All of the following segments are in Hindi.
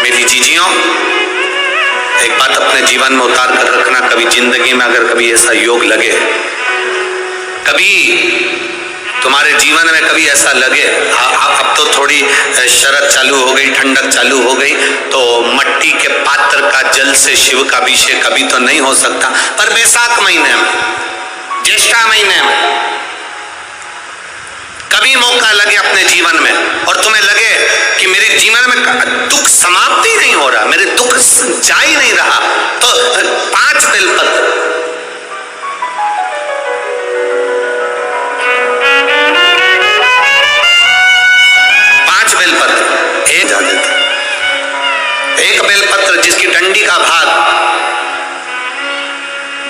मेरी जीजियों, एक बात अपने जीवन में उतार कर रखना, कभी जिंदगी में अगर कभी ऐसा योग लगे, कभी तुम्हारे जीवन में कभी ऐसा लगे, अब तो थोड़ी शरद चालू हो गई, ठंडक चालू हो गई, तो मट्टी के पात्र का जल से शिव का अभिषेक कभी तो नहीं हो सकता, पर बैसाख महीने में, ज्येष्ठा महीने में कभी मौका लगे अपने जीवन में और तुम्हें लगे कि मेरे जीवन में दुख समाप्त ही नहीं हो रहा, मेरे दुख जा ही नहीं रहा, तो 5 बेलपत्र, एक बेलपत्र जिसकी डंडी का भाग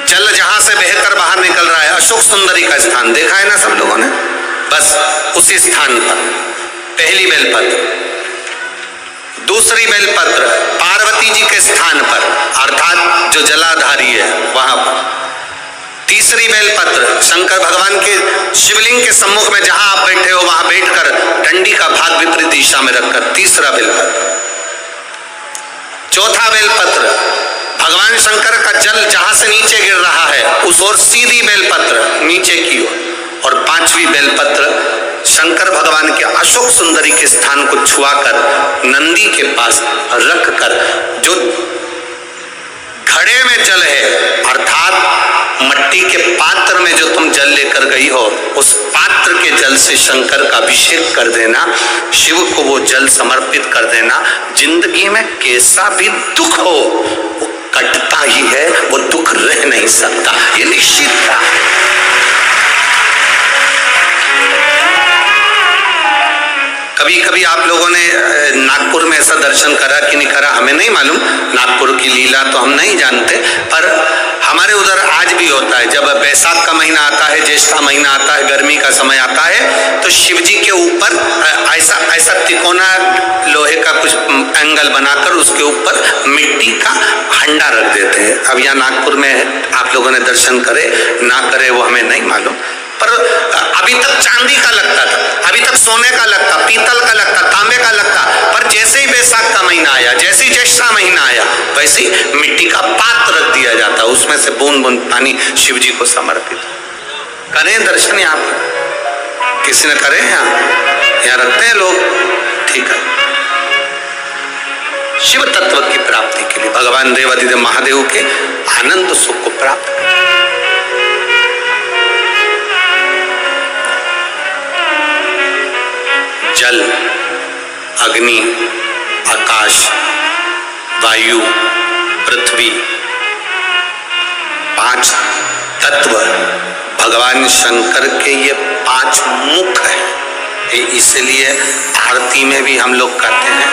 जल जहां से बहकर बाहर निकल रहा है, अशोक सुंदरी का स्थान देखा है ना सब लोगों ने, बस उसी स्थान पर पहली बेलपत्र। दूसरी बेलपत्र पार्वती जी के स्थान पर, अर्थात जो जलाधारी है वहां पर। तीसरी बेलपत्र शंकर भगवान के शिवलिंग के सम्मुख में जहां आप बैठे हो वहां बैठकर डंडी का भाग विपरीत दिशा में रखकर, तीसरा बेलपत्र। चौथा बेलपत्र भगवान शंकर का जल जहां से नीचे गिर रहा है उस ओर सीधी बेलपत्र नीचे की ओर। और 5वीं बेलपत्र शंकर भगवान के अशोक सुंदरी के स्थान को छुआकर नंदी के पास रखकर, जो घड़े में जल है अर्थात मट्टी के पात्र में जो तुम जल लेकर गई हो, उस पात्र के जल से शंकर का अभिषेक कर देना, शिव को वो जल समर्पित कर देना। जिंदगी में कैसा भी दुख हो वो कटता ही है, वो दुख रह नहीं सकता, ये निश्चित था। कभी कभी आप लोगों ने नागपुर में ऐसा दर्शन करा कि नहीं करा हमें नहीं मालूम, नागपुर की लीला तो हम नहीं जानते, पर हमारे उधर आज भी होता है। जब बैसाख का महीना आता है, ज्येष्ठा महीना आता है, गर्मी का समय आता है, तो शिव जी के ऊपर ऐसा तिकोना लोहे का कुछ एंगल बनाकर उसके ऊपर मिट्टी का हंडा रख देते हैं। अब यहाँ नागपुर में आप लोगों ने दर्शन करे ना करे वो हमें नहीं मालूम, पर अभी तक चांदी का लगता था, अभी तक सोने का लगता, पीतल का लगता, तांबे का लगता, पर जैसे ही बैसाख का महीना आया, जैसे ही ज्येष्ठा महीना आया, वैसे ही मिट्टी का पात्र रख दिया जाता, उसमें से बूंद बूंद पानी शिव जी को समर्पित। करें दर्शन यहाँ पर, किसी ने करे यहाँ रखते हैं लोग, ठीक है। शिव तत्व की प्राप्ति के लिए भगवान देवादिदेव महादेव के आनंद सुख को प्राप्त करें। जल, अग्नि, आकाश, वायु, पृथ्वी, 5 तत्व भगवान शंकर के ये 5 मुख है। इसलिए आरती में भी हम लोग कहते हैं